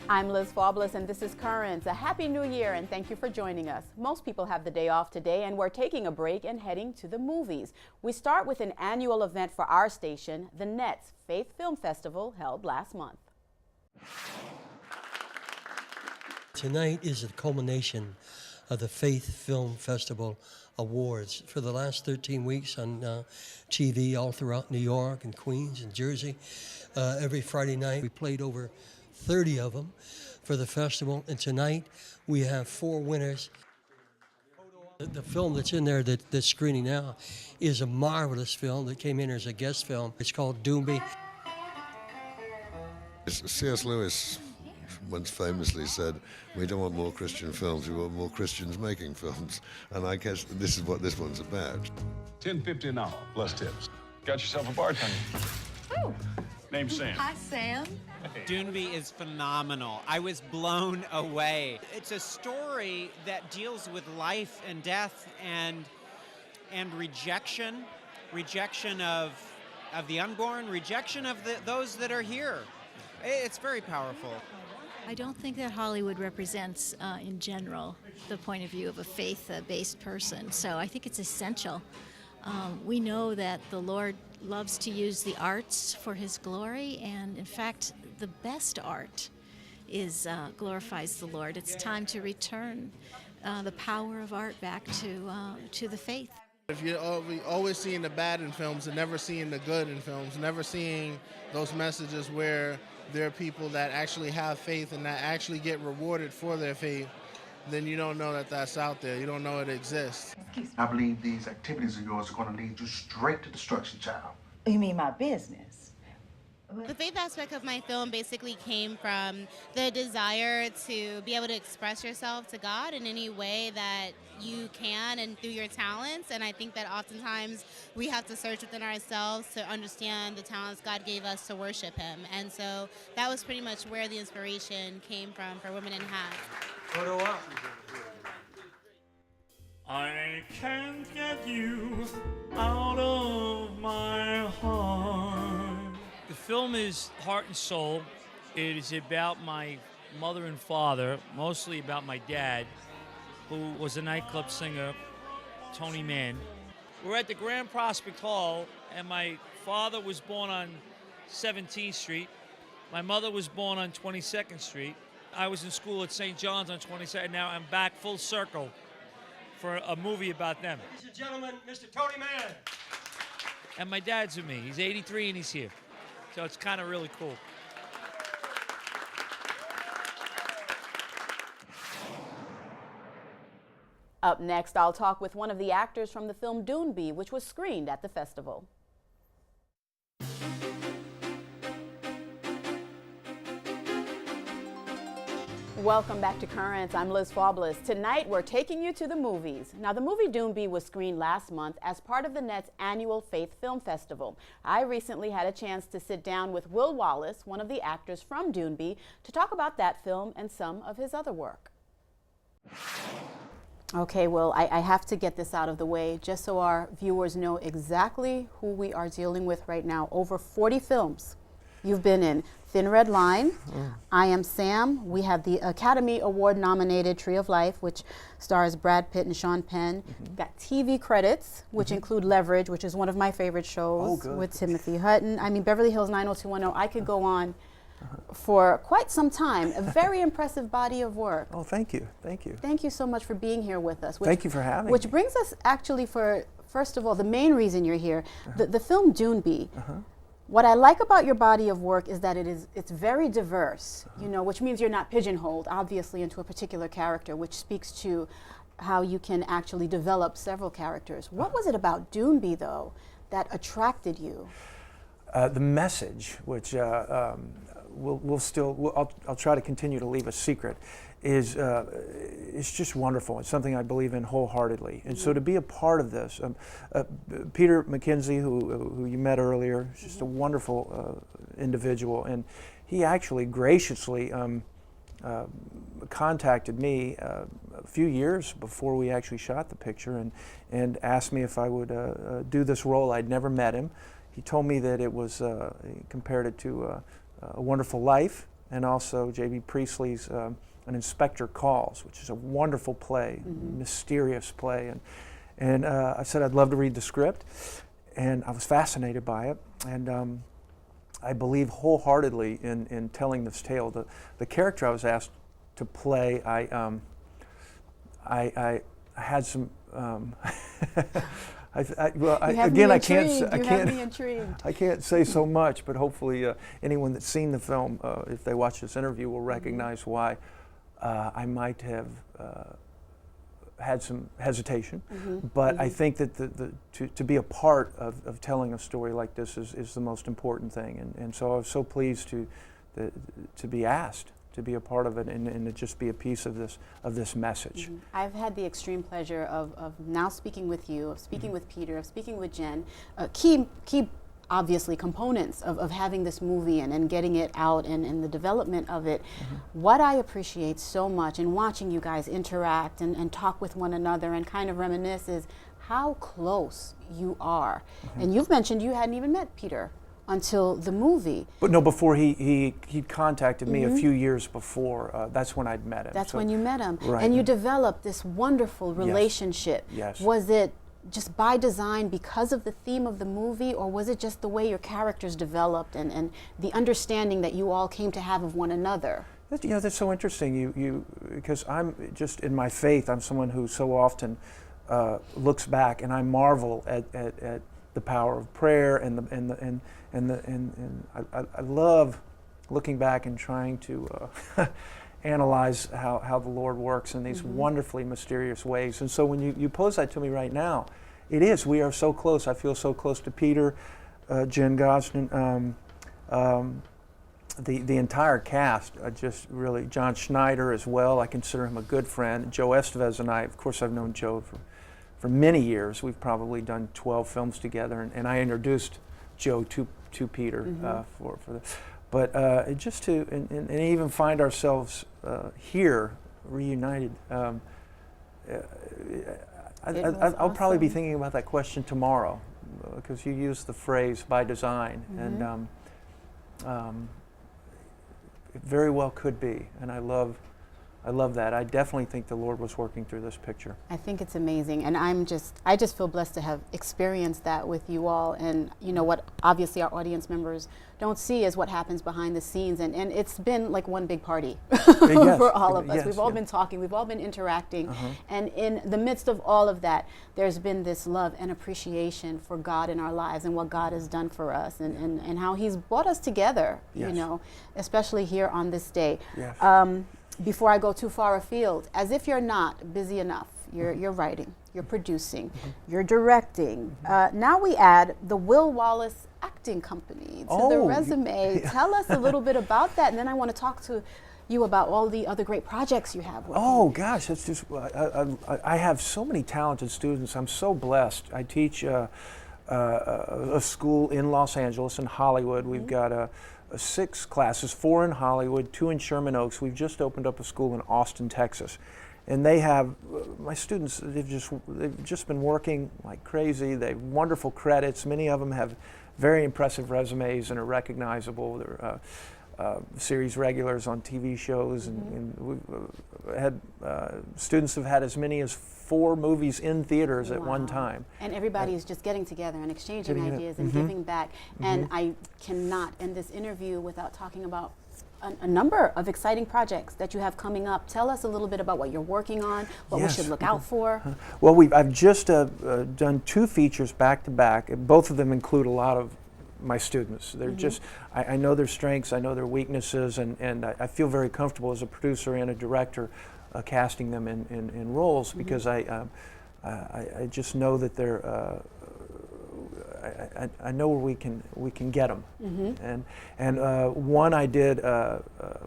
I'm Liz Faublas, and this is Currents. A happy new year, and thank you for joining us. Most people have the day off today, and we're taking a break and heading to the movies. We start with an annual event for our station, the Nets Faith Film Festival, held last month. Tonight is the culmination of the Faith Film Festival Awards. For the last 13 weeks on TV all throughout New York and Queens and Jersey, every Friday night we played over 30 of them for the festival, and tonight we have 4 winners. The film that's in there that's screening now is a marvelous film that came in as a guest film. It's called Doomby. C.S. Lewis once famously said, "We don't want more Christian films, we want more Christians making films." And I guess this is what this one's about. $10.50 an hour, plus tips. Got yourself a bartender. Oh. Name's Sam. Hi, Sam. Doomby is phenomenal. I was blown away. It's a story that deals with life and death and rejection of the unborn, rejection of those that are here. It's very powerful. I don't think that Hollywood represents, in general, the point of view of a faith-based person. So I think it's essential. We know that the Lord loves to use the arts for His glory, and in fact, the best art glorifies the Lord. It's time to return the power of art back to the faith. If you're always seeing the bad in films and never seeing the good in films, never seeing those messages where there are people that actually have faith and that actually get rewarded for their faith, then you don't know that that's out there. You don't know it exists. I believe these activities of yours are going to lead you straight to destruction, child. You mean my business? The faith aspect of my film basically came from the desire to be able to express yourself to God in any way that you can and through your talents. And I think that oftentimes we have to search within ourselves to understand the talents God gave us to worship Him. And so that was pretty much where the inspiration came from for Women in Hats. Photo up. I can't get you out of my heart. The film is heart and soul. It is about my mother and father, mostly about my dad, who was a nightclub singer, Tony Mann. We're at the Grand Prospect Hall, and my father was born on 17th Street. My mother was born on 22nd Street. I was in school at St. John's on 22nd. Now I'm back full circle for a movie about them. Ladies and gentlemen, Mr. Tony Mann. And my dad's with me. He's 83 and he's here. So it's kind of really cool. Up next, I'll talk with one of the actors from the film Doomby, which was screened at the festival. Welcome back to Currents. I'm Liz Faublas. Tonight, we're taking you to the movies. Now, the movie Doomby was screened last month as part of the Nets annual Faith Film Festival. I recently had a chance to sit down with Will Wallace, one of the actors from Doomby, to talk about that film and some of his other work. Okay, Will, I have to get this out of the way just so our viewers know exactly who we are dealing with right now. Over 40 films you've been in. Thin Red Line, I Am Sam. We have the Academy Award nominated Tree of Life, which stars Brad Pitt and Sean Penn. Got TV credits, which include Leverage, which is one of my favorite shows with Timothy Hutton. I mean, Beverly Hills 90210. I could go on for quite some time. A very impressive body of work. Oh, thank you. Thank you. Thank you so much for being here with us. Thank you for having me. Which brings us actually first of all, the main reason you're here, the film Doomby. What I like about your body of work is that it's very diverse, you know, which means you're not pigeonholed, obviously, into a particular character, which speaks to how you can actually develop several characters. What was it about Doomby, though, that attracted you? The message, which I'll try to continue to leave a secret, is it's just wonderful. It's something I believe in wholeheartedly. And so to be a part of this, Peter McKenzie, who you met earlier, is just a wonderful individual, and he actually graciously contacted me a few years before we actually shot the picture and asked me if I would do this role. I'd never met him. He told me that it was, he compared it to A Wonderful Life, and also J.B. Priestley's An Inspector Calls, which is a wonderful play, mysterious play. And I said I'd love to read the script, and I was fascinated by it. And I believe wholeheartedly in telling this tale. The character I was asked to play, I had some. I can't say so much, but hopefully anyone that's seen the film, if they watch this interview, will recognize why I might have had some hesitation. But I think that to be a part of telling a story like this is the most important thing, and so I was so pleased to be asked to be a part of it and to just be a piece of this message. I've had the extreme pleasure of now speaking with you, of speaking with Peter, of speaking with Jen, key obviously components of having this movie and getting it out and the development of it. What I appreciate so much in watching you guys interact and talk with one another and kind of reminisce is how close you are. And you've mentioned you hadn't even met Peter until the movie. But no, before he contacted me a few years before. That's when I'd met him. That's when you met him. Right. And you developed this wonderful relationship. Yes. Was it just by design because of the theme of the movie, or was it just the way your characters developed and the understanding that you all came to have of one another? You know, that's so interesting. Because I'm just in my faith. I'm someone who so often looks back, and I marvel at the power of prayer and I love looking back and trying to analyze how the Lord works in these wonderfully mysterious ways. And so when you pose that to me right now, we are so close. I feel so close to Peter, Jen Gosden, the entire cast. Just really, John Schneider as well. I consider him a good friend. Joe Estevez and I, of course, I've known Joe for many years. We've probably done 12 films together, and I introduced Joe to Peter for the. But just to and even find ourselves here reunited. I'll probably be thinking about that question tomorrow, because you used the phrase "by design," and it very well could be. And I love that. I definitely think the Lord was working through this picture. I think it's amazing, and I just feel blessed to have experienced that with you all. And you know what, obviously our audience members don't see is what happens behind the scenes, and it's been like one big party for all of us. We've all been talking, we've all been interacting, and in the midst of all of that, there's been this love and appreciation for God in our lives and what God has done for us, and how He's brought us together, you know, especially here on this day. Before I go too far afield, as if you're not busy enough, you're writing, you're producing, you're directing. Now we add the Will Wallace Acting Company to the resume. Tell us a little bit about that, and then I want to talk to you about all the other great projects you have. Gosh, it's just, I have so many talented students. I'm so blessed. I teach a school in Los Angeles, in Hollywood. We've got 6 classes, 4 in Hollywood, 2 in Sherman Oaks. We've just opened up a school in Austin, Texas. And they have, my students, they've just been working like crazy. They have wonderful credits. Many of them have very impressive resumes and are recognizable. They're series regulars on TV shows, and we've had students who've had as many as 4 movies in theaters at one time. And everybody is just getting together and exchanging ideas and giving back. And I cannot end this interview without talking about a number of exciting projects that you have coming up. Tell us a little bit about what you're working on, what we should look out for. Well, I've just done 2 features back to back. Both of them include a lot of my students. They're just, I know their strengths, I know their weaknesses, and I feel very comfortable as a producer and a director casting them in roles, because I just know that they're, I know where we can get them. And one I did,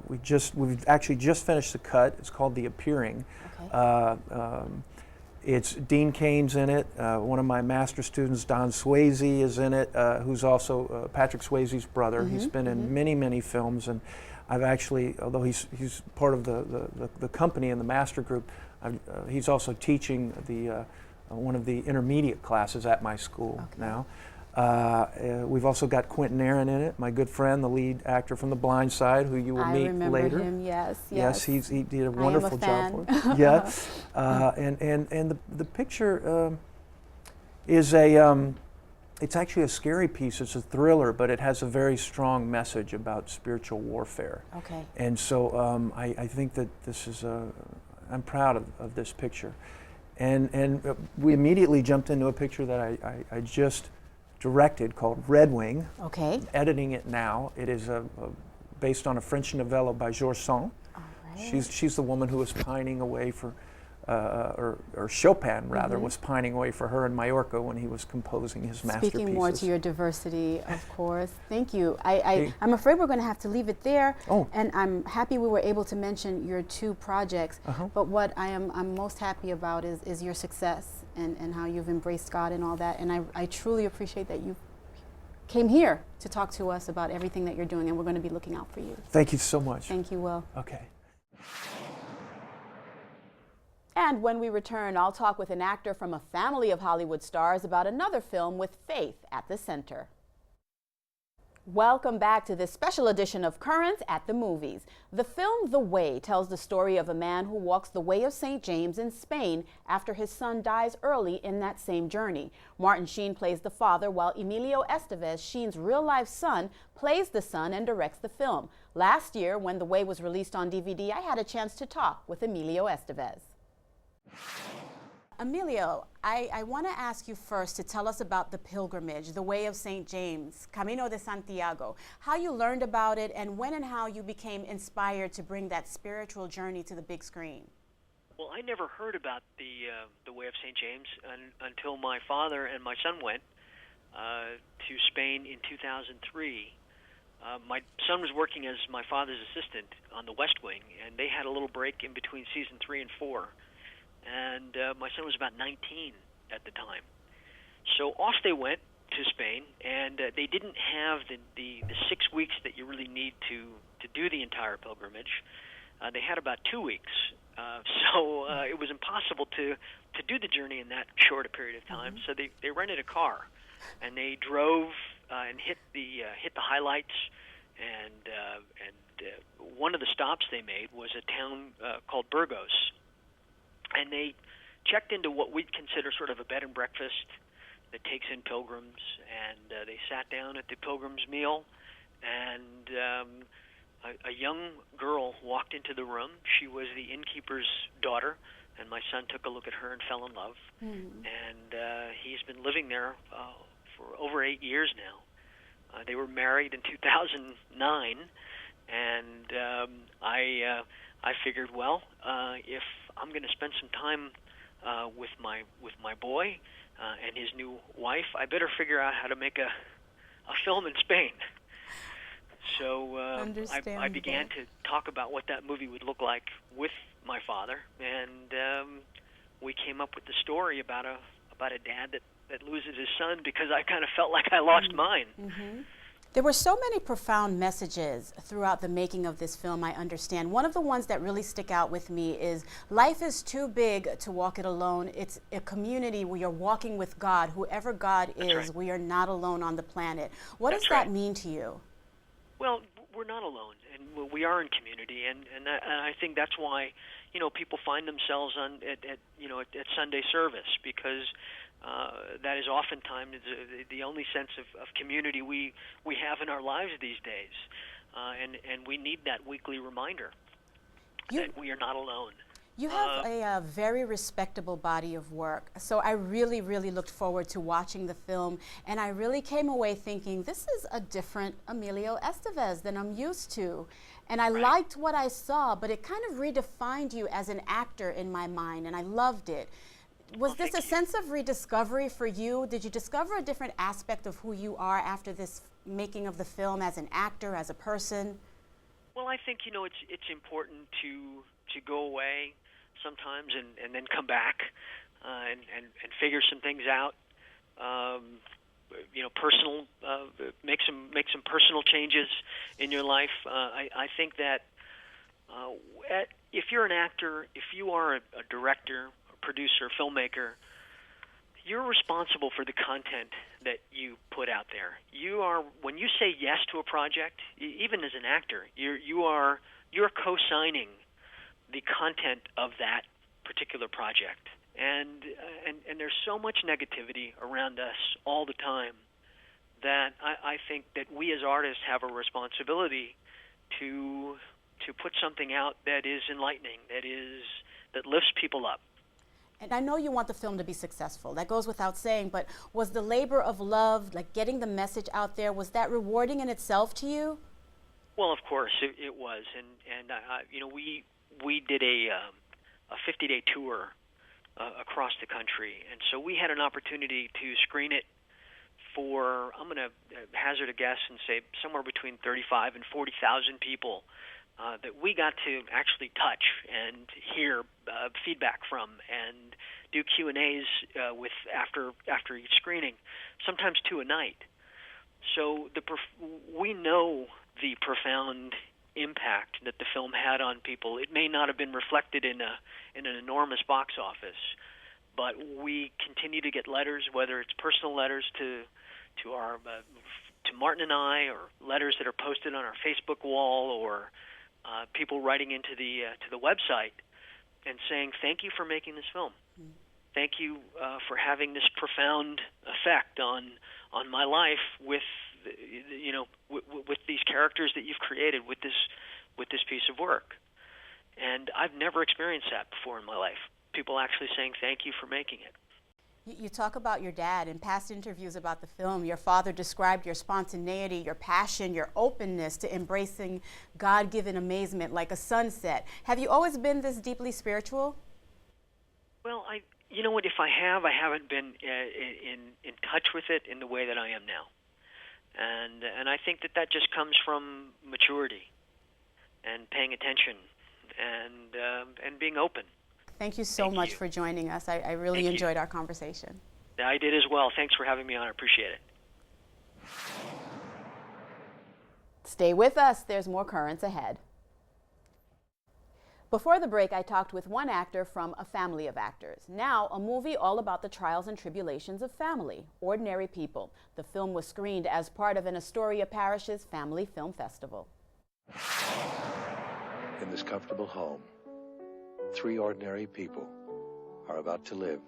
we've actually just finished the cut. It's called The Appearing. It's Dean Cain's in it. One of my master students, Don Swayze, is in it, who's also Patrick Swayze's brother. He's been in many films, and I've actually, although he's part of the company and the master group, he's also teaching one of the intermediate classes at my school now. We've also got Quentin Aaron in it, my good friend, the lead actor from The Blind Side, who you will I meet remember later. him, yes. He did a I am a wonderful job for fan. it. Yeah. And the picture is a, it's actually a scary piece. It's a thriller, but it has a very strong message about spiritual warfare. Okay. And so I think that this is I'm proud of this picture. And we immediately jumped into a picture that I just directed called Red Wing. Okay. Editing it now. It is based on a French novella by Georges Sand. All right. She's the woman who was pining away for, or Chopin rather, was pining away for her in Majorca when he was composing his masterpieces. Speaking more to your diversity, of course. Thank you. I'm afraid we're going to have to leave it there. Oh. And I'm happy we were able to mention your two projects. But what I'm most happy about is your success and how you've embraced God and all that. And I truly appreciate that you came here to talk to us about everything that you're doing, and we're going to be looking out for you. Thank you so much. Thank you, Will. Okay. And when we return, I'll talk with an actor from a family of Hollywood stars about another film with faith at the center. Welcome back to this special edition of Currents at the Movies. The film The Way tells the story of a man who walks the way of St. James in Spain after his son dies early in that same journey. Martin Sheen plays the father, while Emilio Estevez, Sheen's real-life son, plays the son and directs the film. Last year, when The Way was released on DVD, I had a chance to talk with Emilio Estevez. Emilio, I want to ask you first to tell us about the pilgrimage, the Way of St. James, Camino de Santiago, how you learned about it, and when and how you became inspired to bring that spiritual journey to the big screen. Well, I never heard about the Way of St. James until my father and my son went to Spain in 2003. My son was working as my father's assistant on the West Wing, and they had a little break in between season 3 and 4. And my son was about 19 at the time. So off they went to Spain, and they didn't have the 6 weeks that you really need to do the entire pilgrimage. They had about 2 weeks. So it was impossible to do the journey in that short a period of time. So they rented a car, and they drove and hit the highlights. And one of the stops they made was a town called Burgos. And they checked into what we'd consider sort of a bed and breakfast that takes in pilgrims, and they sat down at the pilgrim's meal, and a young girl walked into the room. She was the innkeeper's daughter, and my son took a look at her and fell in love. And he's been living there for over 8 years now. They were married in 2009, and I figured, well, if I'm going to spend some time with my boy and his new wife, I better figure out how to make a film in Spain. So I began to talk about what that movie would look like with my father, and we came up with the story about a dad that loses his son because I kind of felt like I lost mine. There were so many profound messages throughout the making of this film, I understand. One of the ones that really stick out with me is life is too big to walk it alone. It's a community where you're walking with God. Whoever God is, right. We are not alone on the planet. What That's does that right. mean to you? Well, we're not alone, and we are in community, and I think that's why, people find themselves at Sunday service, because that is oftentimes the only sense of community we have in our lives these days, and we need that weekly reminder that we are not alone. You have a very respectable body of work, so I really, really looked forward to watching the film, and I really came away thinking, this is a different Emilio Estevez than I'm used to. And I liked what I saw, but it kind of redefined you as an actor in my mind, and I loved it. Was this a sense of rediscovery for you? Did you discover a different aspect of who you are after this making of the film as an actor, as a person? Well, I think, it's important to go away sometimes and then come back and figure some things out. Personal, make some personal changes in your life. I think that if you're an actor, if you are a director, a producer, filmmaker, you're responsible for the content that you put out there. You are, when you say yes to a project, even as an actor, you're co-signing the content of that particular project. And there's so much negativity around us all the time that I think that we as artists have a responsibility to put something out that is enlightening, that lifts people up. And I know you want the film to be successful. That goes without saying, but was the labor of love, like getting the message out there, was that rewarding in itself to you? Well, of course, it was. And you know, we did a 50-day tour across the country. And so we had an opportunity to screen it for, I'm going to hazard a guess and say somewhere between 35 and 40,000 people that we got to actually touch and hear feedback from and do Q&As with after each screening, sometimes 2 a night. So we know the profound impact that the film had on people. It may not have been reflected in an enormous box office, but we continue to get letters, whether it's personal letters to Martin and I, or letters that are posted on our Facebook wall, or people writing into the website and saying, "Thank you for making this film. Thank you for having this profound effect on my life with with these characters that you've created with this piece of work." And I've never experienced that before in my life. People actually saying thank you for making it. You talk about your dad in past interviews about the film. Your father described your spontaneity, your passion, your openness to embracing God-given amazement like a sunset. Have you always been this deeply spiritual? Well, you know what? If I haven't been in touch with it in the way that I am now. And I think that just comes from maturity and paying attention and being open. Thank you so much for joining us. I really enjoyed our conversation. I did as well. Thanks for having me on. I appreciate it. Stay with us. There's more Currents ahead. Before the break, I talked with one actor from a family of actors. Now, a movie all about the trials and tribulations of family, ordinary people. The film was screened as part of an Astoria Parish's Family Film Festival. In this comfortable home, 3 ordinary people are about to live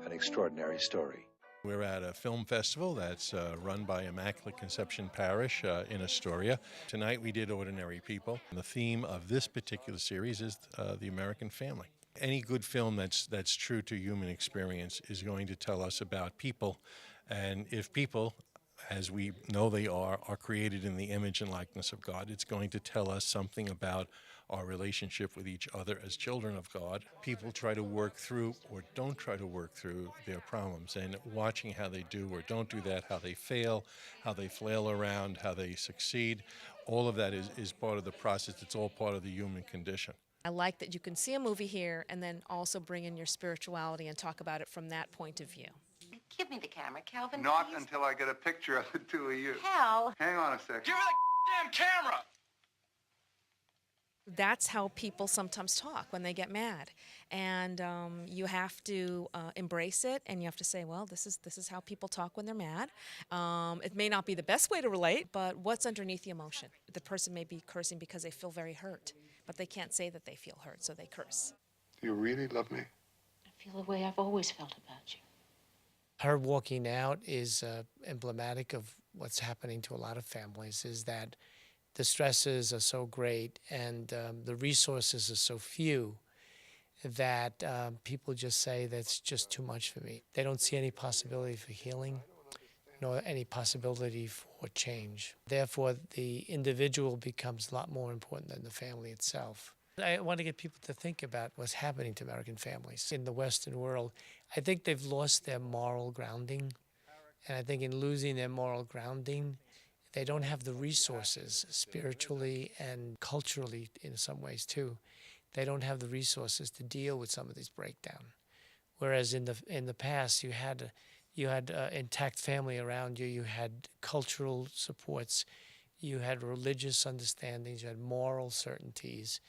an extraordinary story. We're at a film festival that's run by Immaculate Conception Parish in Astoria. Tonight we did Ordinary People. And the theme of this particular series is the American family. Any good film that's true to human experience is going to tell us about people. And if people, as we know they are created in the image and likeness of God, it's going to tell us something about our relationship with each other as children of God. People try to work through or don't try to work through their problems, and watching how they do or don't do that, how they fail, how they flail around, how they succeed, all of that is part of the process. It's all part of the human condition. I like that you can see a movie here and then also bring in your spirituality and talk about it from that point of view. Give me the camera, Calvin. Not please. until I get a picture of the 2 of you. Hal. Hang on a second. Give me the damn camera! That's how people sometimes talk when they get mad, and you have to embrace it, and you have to say, well, this is how people talk when they're mad. It may not be the best way to relate, but what's underneath the emotion? The person may be cursing because they feel very hurt, but they can't say that they feel hurt, so they curse. Do you really love me? I feel the way I've always felt about you. Her walking out is emblematic of what's happening to a lot of families, is that the stresses are so great and the resources are so few that people just say that's just too much for me. They don't see any possibility for healing nor any possibility for change. Therefore, the individual becomes a lot more important than the family itself. I want to get people to think about what's happening to American families in the Western world. I think they've lost their moral grounding, and I think in losing their moral grounding, they don't have the resources, spiritually and culturally in some ways too. They don't have the resources to deal with some of these breakdown. Whereas in the past, you had intact family around you, you had cultural supports, you had religious understandings, you had moral certainties,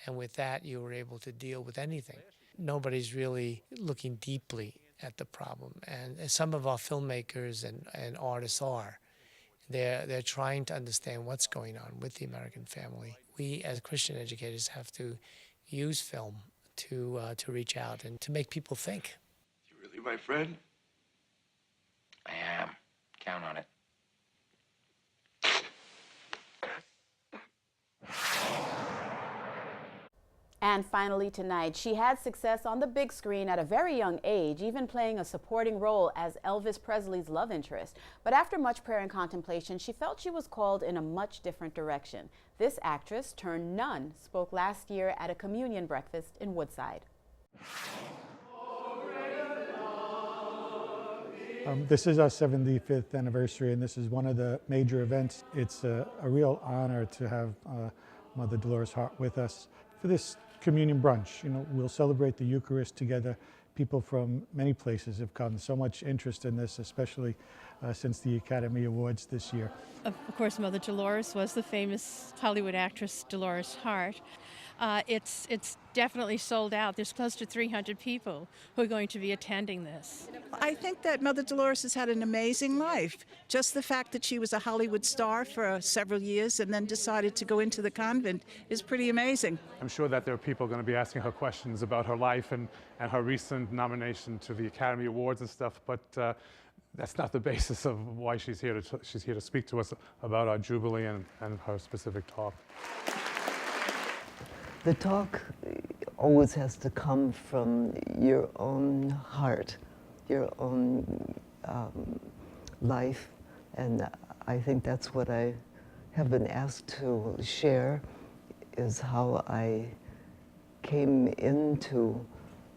and with that, you were able to deal with anything. Nobody's really looking deeply at the problem. And some of our filmmakers and artists are. They're trying to understand what's going on with the American family. We, as Christian educators, have to use film to reach out and to make people think. You really my friend? I am. Count on it. And finally tonight, she had success on the big screen at a very young age, even playing a supporting role as Elvis Presley's love interest. But after much prayer and contemplation, she felt she was called in a much different direction. This actress turned nun spoke last year at a communion breakfast in Woodside. This is our 75th anniversary, and this is one of the major events. It's a real honor to have Mother Dolores Hart with us for this communion brunch. You know, we'll celebrate the Eucharist together. People from many places have come. So much interest in this, especially since the Academy Awards this year. Of course, Mother Dolores was the famous Hollywood actress Dolores Hart. It's definitely sold out. There's close to 300 people who are going to be attending this. I think that Mother Dolores has had an amazing life. Just the fact that she was a Hollywood star for several years and then decided to go into the convent is pretty amazing. I'm sure that there are people going to be asking her questions about her life and her recent nomination to the Academy Awards and stuff, but that's not the basis of why she's here to speak to us about our Jubilee and her specific talk. The talk always has to come from your own heart, your own life, and I think that's what I have been asked to share, is how I came into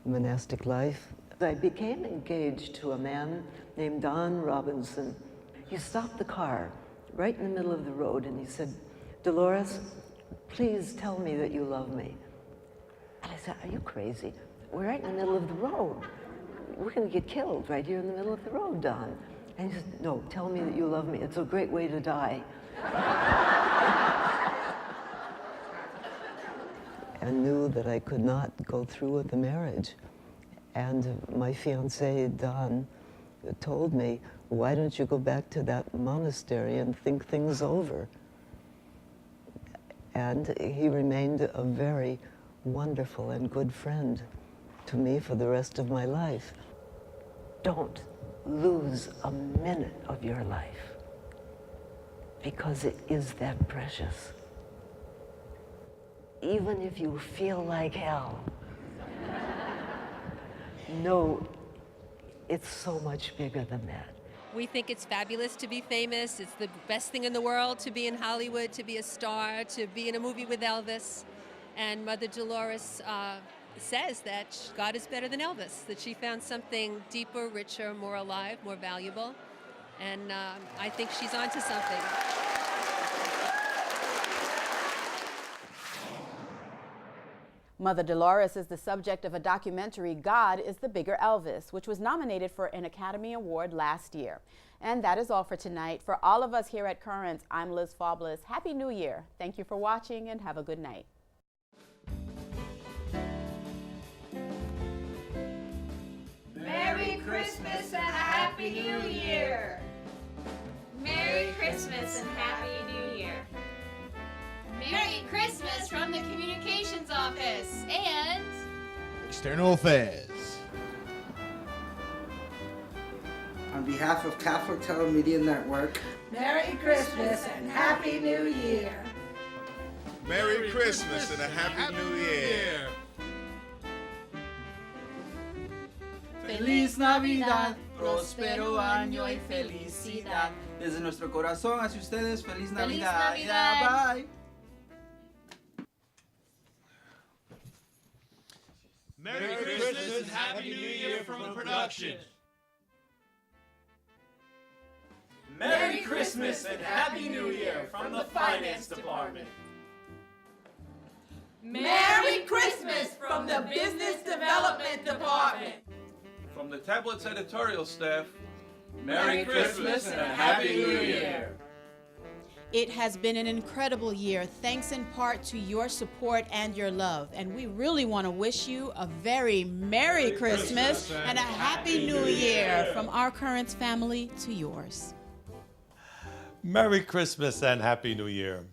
monastic life. I became engaged to a man named Don Robinson. He stopped the car right in the middle of the road and he said, "Dolores, please tell me that you love me." And I said, "Are you crazy? We're right in the middle of the road. We're going to get killed right here in the middle of the road, Don." And he said, "No, tell me that you love me. It's a great way to die." And knew that I could not go through with the marriage. And my fiancé, Don, told me, "Why don't you go back to that monastery and think things over?" And he remained a very wonderful and good friend to me for the rest of my life. Don't lose a minute of your life, because it is that precious. Even if you feel like hell, know it's so much bigger than that. We think it's fabulous to be famous. It's the best thing in the world to be in Hollywood, to be a star, to be in a movie with Elvis. And Mother Dolores says that God is better than Elvis, that she found something deeper, richer, more alive, more valuable. And I think she's onto something. Mother Dolores is the subject of a documentary, God is the Bigger Elvis, which was nominated for an Academy Award last year. And that is all for tonight. For all of us here at Currents, I'm Liz Faublas. Happy New Year. Thank you for watching and have a good night. Merry Christmas and a Happy New Year! Merry Christmas and Happy New Year! Merry Christmas from the Communications Office and External Affairs. On behalf of Catholic Telemedia Network, Merry Christmas and Happy New Year! Merry Christmas and a Happy New Year! Feliz Navidad, próspero año y felicidad. Desde nuestro corazón hacia ustedes, feliz Navidad. Feliz Navidad. Bye. Merry Christmas and Happy New Year from the production. Merry Christmas and Happy New Year from the Finance Department. Merry Christmas from the Business Development Department. From the Tablets editorial staff, Merry Christmas and a Happy New Year. It has been an incredible year, thanks in part to your support and your love. And we really want to wish you a very Merry Christmas and a Happy New Year from our Currents family to yours. Merry Christmas and Happy New Year.